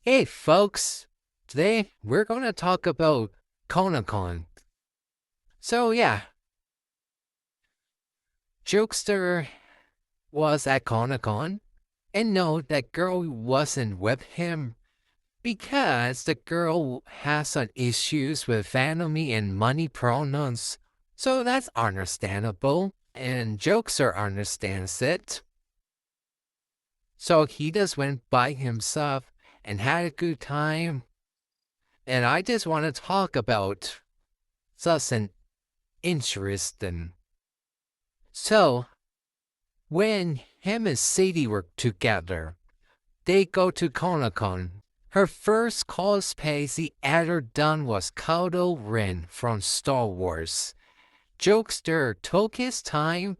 Hey folks, today we're gonna talk about Conacon. So yeah, Jokester was at Conacon, and no, that girl wasn't with him because the girl has some issues with family and money pronouns. So that's understandable, and Jokester understands it. So he just went by himself and had a good time. And I just want to talk about such an interesting. So, when him and Sadie were together, they go to Conacon. Her first cosplay she ever done was Kylo Ren from Star Wars. Jokester took his time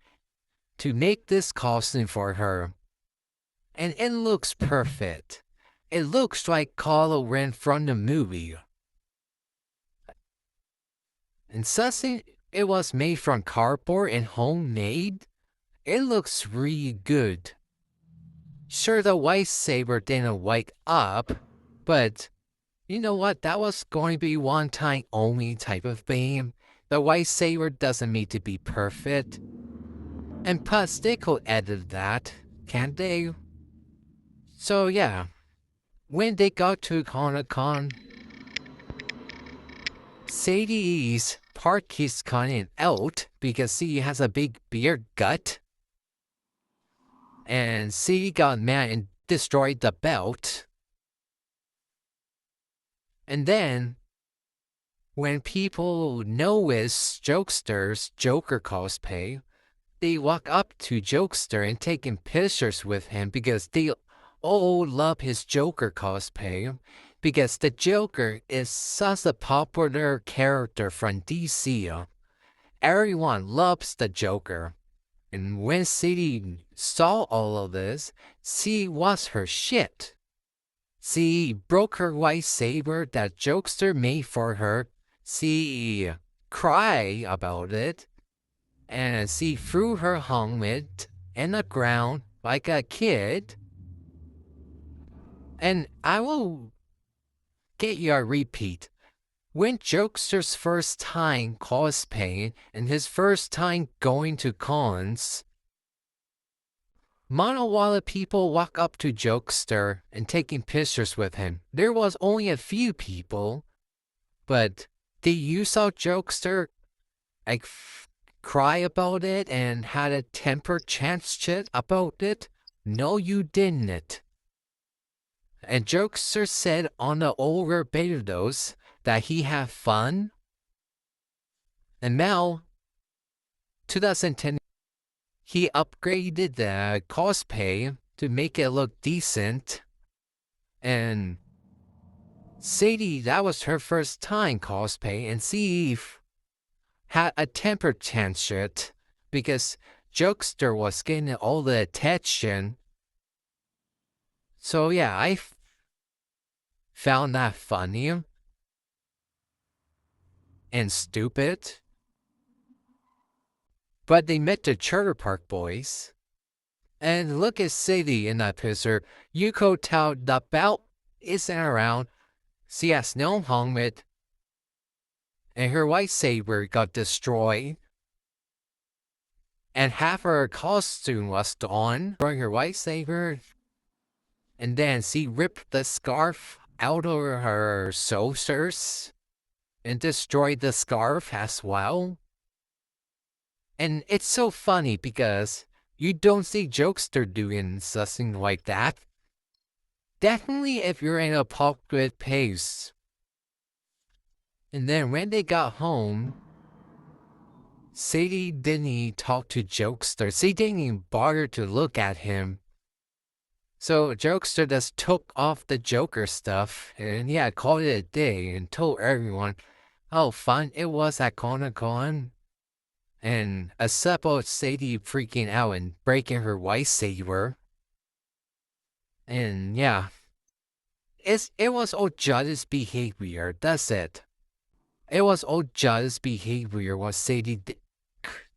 to make this costume for her, and it looks perfect. It looks like Kylo Ren from the movie. And since it was made from cardboard and homemade, it looks really good. Sure, the white saber didn't wake up, but you know what? That was going to be one time only type of thing. The white saber doesn't need to be perfect. And plus, they could edit that, can't they? So yeah, when they got to Comic-Con, Sadie's part keeps coming out because she has a big beer gut. And Sadie got mad and destroyed the belt. And then, when people notice Jokester's Joker cosplay, they walk up to Jokester and taking pictures with him because they all love his Joker cosplay. Because the Joker is such a popular character from DC. Everyone loves the Joker. And when Sadie saw all of this, she was her shit. She broke her white saber that Jokester made for her. She cried about it. And she threw her helmet in the ground like a kid. And I will get you a repeat. When Jokester's first time cosplaying and his first time going to cons, Monowalla people walk up to Jokester and taking pictures with him. There was only a few people, but did you saw Jokester like cry about it and had a temper shit about it? No, you didn't. And Jokester said on the older videos that he had fun. And now, 2010, he upgraded the cosplay to make it look decent. And Sadie, that was her first time cosplay, and she had a temper tantrum because Jokester was getting all the attention. So yeah, I found that funny and stupid. But they met the Charter Park boys. And look at Sadie in that picture. You could tell the belt isn't around. She has no helmet. And her white saber got destroyed. And half her costume was gone during her white saber. And then she ripped the scarf out of her shoulders and destroyed the scarf as well. And it's so funny because you don't see Jokester doing something like that. Definitely if you're in a popular pace. And then when they got home, Sadie didn't talk to Jokester. She didn't even bother to look at him. So Jokester just took off the Joker stuff and yeah, called it a day and told everyone how fun it was at Comic-Con. And except for Sadie freaking out and breaking her white saber. And yeah, it was all jealous behavior, that's it. It was all jealous behavior what Sadie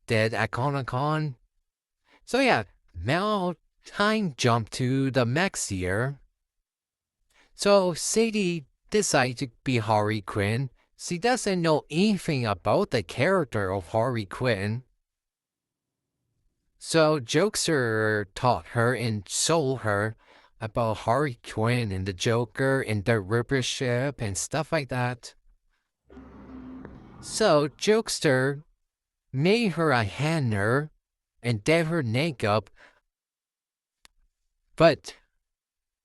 did at Comic-Con. So yeah, now time jump to the next year. So Sadie decided to be Harley Quinn. She doesn't know anything about the character of Harley Quinn. So Jokester taught her and showed her about Harley Quinn and the Joker and the Ripper ship and stuff like that. So Jokester made her a henna and did her makeup, but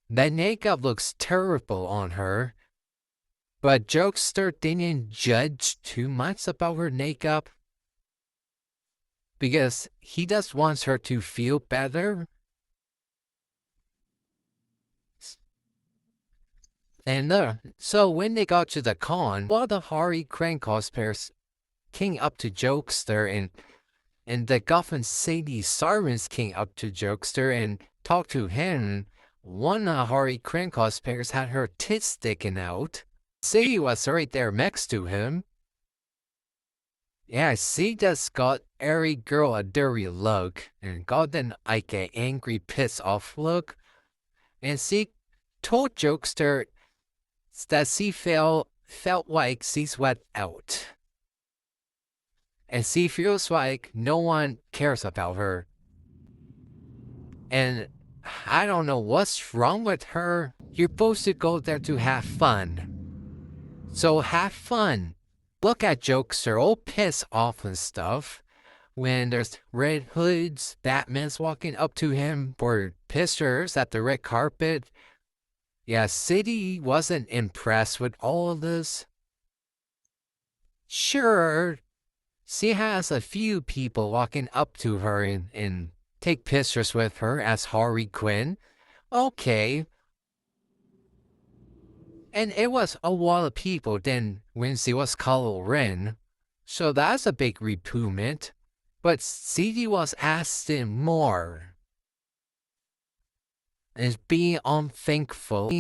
that makeup looks terrible on her. But Jokester didn't judge too much about her makeup because he just wants her to feel better. And so when they got to the con, all the Harley Quinn cosplayers came up to Jokester and the Gotham City servants came up to Jokester and talked to him. One Harley Quinn cosplayers had her tits sticking out. Sadie was right there next to him. Yeah, she just got every girl a dirty look and got them like an angry, pissed off look. And she told Jokester that she felt like she's wet out. And she feels like no one cares about her. And I don't know what's wrong with her. You're supposed to go there to have fun. So have fun. Look at Jokester all pissed off and stuff. When there's Red Hoods, Batman's walking up to him for pictures at the red carpet. Yeah, City wasn't impressed with all of this. Sure, she has a few people walking up to her and take pictures with her as Harley Quinn. Okay. And it was a lot of people then when she was Kylo Ren. So that's a big improvement. But CD was asking more. And being unthankful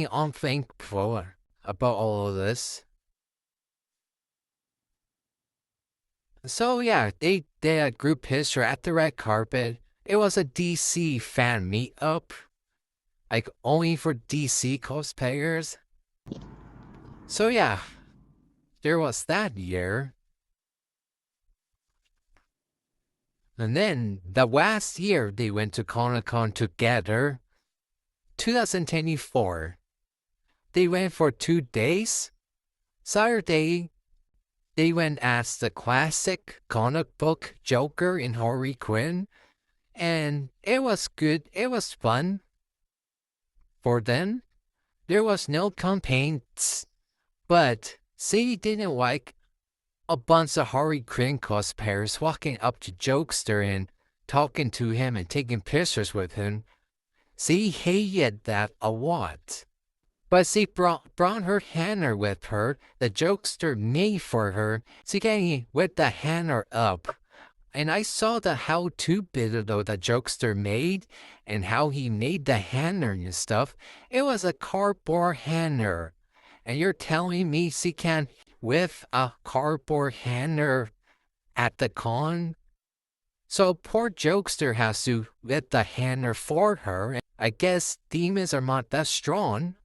about all of this. So yeah, they did a group picture at the red carpet. It was a DC fan meetup. Like only for DC cosplayers. So yeah, there was that year. And then the last year they went to Comic-Con together. 2024. They went for 2 days. Saturday, they went as the classic comic book Joker in Harley Quinn. And it was good. It was fun. For them, there was no complaints. But Sadie didn't like a bunch of Harley Quinn cosplayers walking up to Jokester and talking to him and taking pictures with him. She hated that a lot. But she brought her henna with her. The Jokester made for her. She came with the henna up. And I saw the how-to video that Jokester made and how he made the henna and stuff. It was a cardboard henna. And you're telling me she can't with a cardboard henna at the con? So poor Jokester has to with the henna for her. I guess demons are not that strong.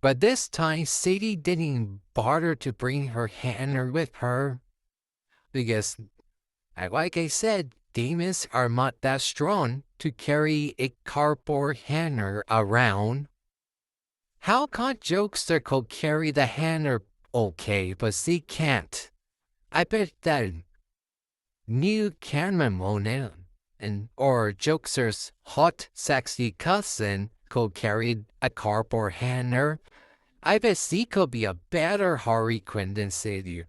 But this time, Sadie didn't bother to bring her henna with her. Because, like I said, demons are not that strong to carry a cardboard henna around. How come Jokester could carry the henna okay, but she can't? I bet that new cameraman or Jokester's hot, sexy cousin could carry a cardboard henna. I bet she could be a better Harley Quinn than Sadie.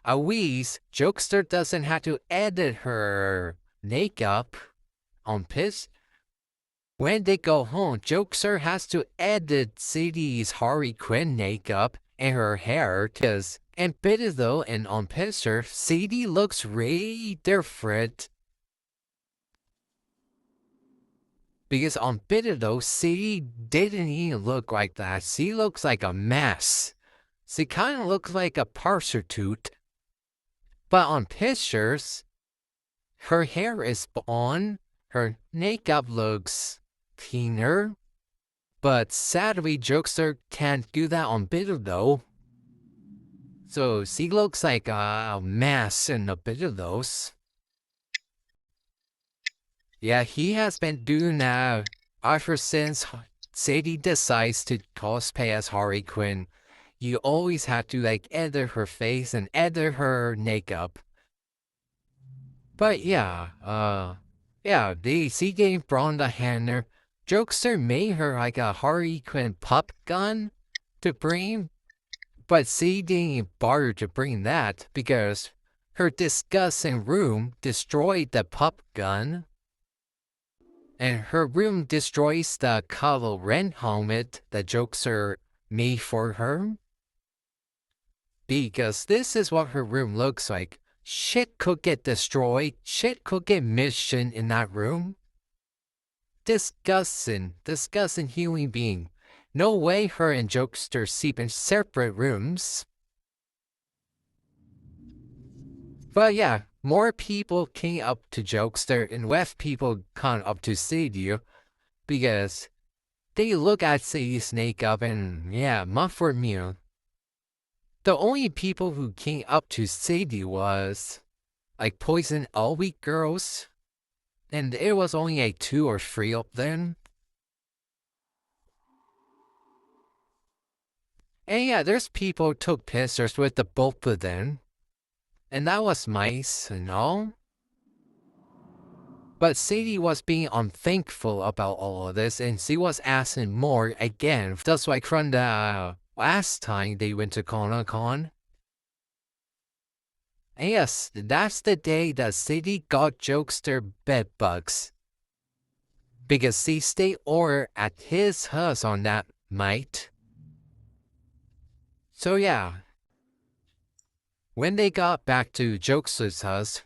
At least, Jokester doesn't have to edit her makeup on piss. When they go home, Jokester has to edit Sadie's Harley Quinn makeup and her hair because and better though and on picture, Sadie looks really different. Because on video, Sadie didn't even look like that. She looks like a mess. She kind of looks like a prostitute. But on pictures, her hair is on, her makeup looks cleaner. But sadly, Jokester can't do that on video though. So she looks like a mess in a bit of those. Yeah, he has been doing that ever since Sadie decides to cosplay as Harley Quinn. You always have to like edit her face and edit her makeup. But yeah, the C game from the Hanner. Jokester made her like a Harley Quinn pop gun to bring, but C didn't bother to bring that because her disgusting room destroyed the pop gun. And her room destroys the Kylo Ren helmet that Jokester made for her. Because this is what her room looks like. Shit could get destroyed. Shit could get mission in that room. Disgusting human being. No way her and Jokester sleep in separate rooms. But yeah, more people came up to Jokester and less people come up to Sadie because they look at Sadie's makeup and yeah, not for me. The only people who came up to Sadie was like Poison All Week girls, and it was only like 2 or 3 of them. And yeah, there's people who took pictures with the both of them, and that was nice and all. But Sadie was being unthankful about all of this, and she was asking more again. That's like from the last time they went to Comic-Con. Yes, that's the day that Sadie got Jokester bed bugs. Because she stayed over at his house on that night. So yeah, when they got back to Jokester's house,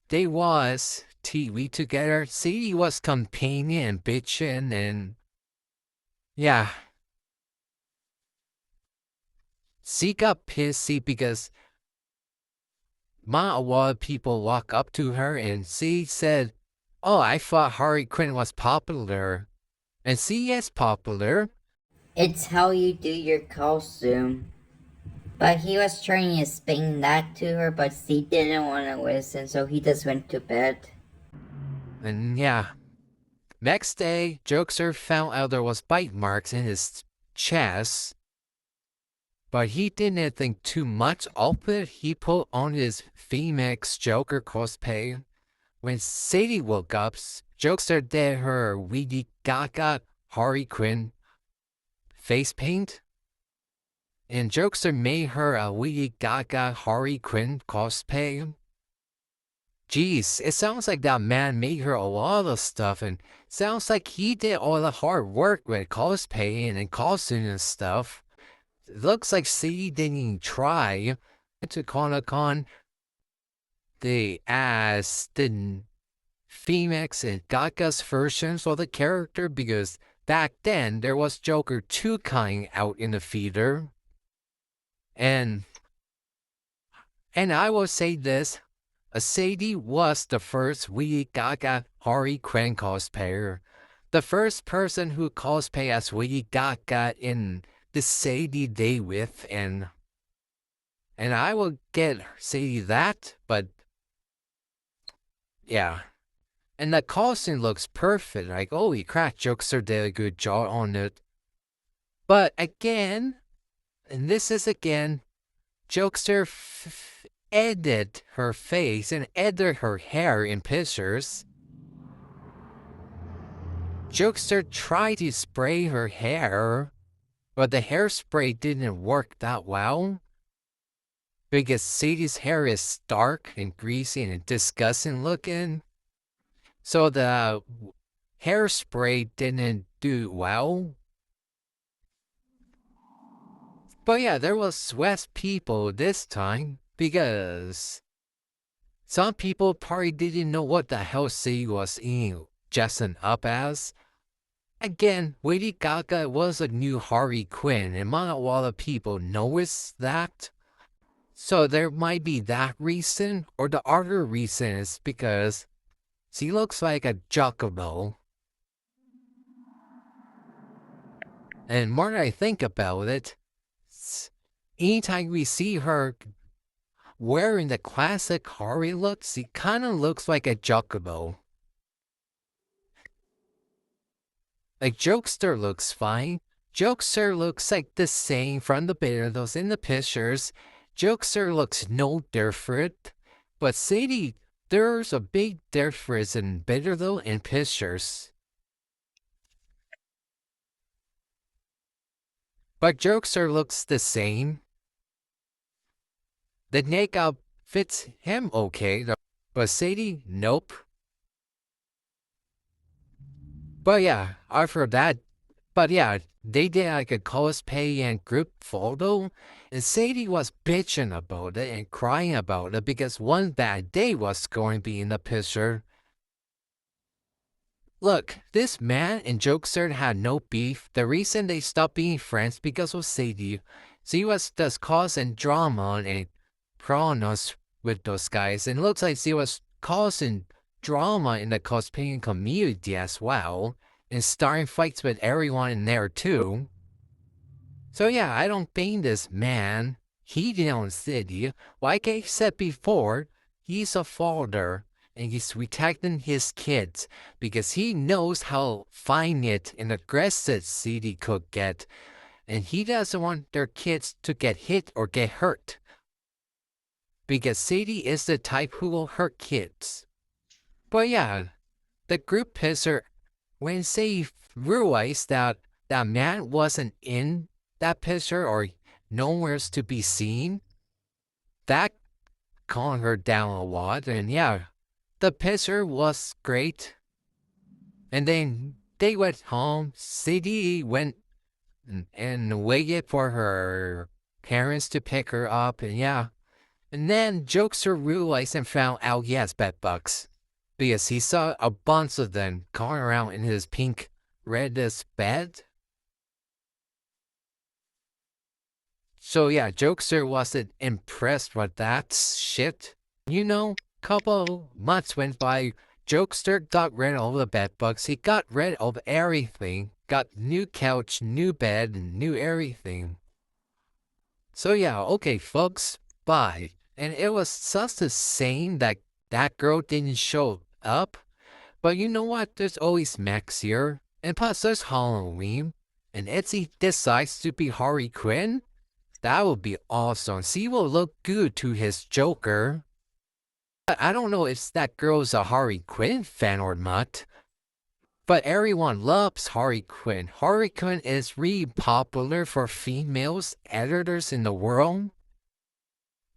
they was TV together. Sadie was complaining and bitching and yeah. She got pissy because a lot of people walk up to her and she said, "Oh, I thought Harley Quinn was popular." And she is popular. It's how you do your costume. But he was trying to explain that to her, but she didn't want to listen, so he just went to bed. And yeah. Next day, Jokester found out there was bite marks in his chest. But he didn't think too much of it. He put on his Phoenix Joker cosplay. When Sadie woke up, Jokester did her Weedy Gaga Harley Quinn face paint. And Jokester made her a Weedy Gaga Harley Quinn cosplay. Jeez, it sounds like that man made her a lot of stuff, and sounds like he did all the hard work with cosplaying and costume and stuff. It looks like Sadie didn't even try to Comic-Con. They asked the Phoenix and Gaga's versions of the character because back then there was Joker 2 coming out in the theater. And I will say this, Sadie was the first Lady Gaga Harley Quinn cosplayer. The first person who cosplayed as Lady Gaga in the Sadie Day with, and I will get Sadie that, but yeah. And the costume looks perfect, like holy crap, Jokester did a good job on it. But again, and this is again, Jokester edited her face and edited her hair in pictures. Jokester tried to spray her hair, but the hairspray didn't work that well. Because Sadie's hair is dark and greasy and disgusting looking. So the hairspray didn't do well. But yeah, there was less people this time because some people probably didn't know what the hell Sadie was dressing up as. Again, Lady Gaga was a new Harley Quinn, and not a lot of people noticed that. So there might be that reason, or the other reason is because she looks like a Giacomo. And more I think about it, anytime we see her wearing the classic Harry looks, he kind of looks like a Jokebo. Like Jokester looks fine. Jokester looks like the same from the videos in the pictures. Jokester looks no different. But Sadie, there's a big difference in video and pictures. But Jokester looks the same. The makeup fits him okay, but Sadie, nope. But yeah, after that, but yeah, they did like a cosplay and group photo, and Sadie was bitching about it and crying about it because one bad day was going to be in the picture. Look, this man and Jokester had no beef. The reason they stopped being friends because of Sadie. She was just causing drama and problems with those guys, and it looks like she was causing drama in the cosplaying community as well, and starting fights with everyone in there too. So yeah, I don't blame this man. He didn't Sadie. Like I said before, he's a father and he's protecting his kids because he knows how violent and aggressive Sadie could get, and he doesn't want their kids to get hit or get hurt. Because Sadie is the type who will hurt kids. But yeah, the group pisser, when they realized that that man wasn't in that picture or nowhere's to be seen, that calmed her down a lot. And yeah, the picture was great. And then they went home. Sadie went and waited for her parents to pick her up. And yeah, and then Jokester realized and found out he has bed bugs because he saw a bunch of them going around in his pink reddish bed. So yeah, Jokester wasn't impressed with that shit. You know, couple months went by. Jokester got rid of all the bed bugs. He got rid of everything. Got new couch, new bed, and new everything. So yeah, okay, folks, bye. And it was just a shame that that girl didn't show up. But you know what? There's always Max here. And plus, there's Halloween. And Etsy decides to be Harley Quinn. That would be awesome. She will look good to his Joker. But I don't know if that girl's a Harley Quinn fan or not. But everyone loves Harley Quinn. Harley Quinn is really popular for females editors in the world.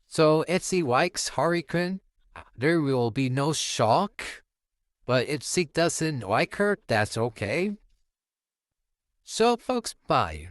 So Etsy likes Harley Quinn. There will be no shock. But if she doesn't like her, that's okay. So folks, bye.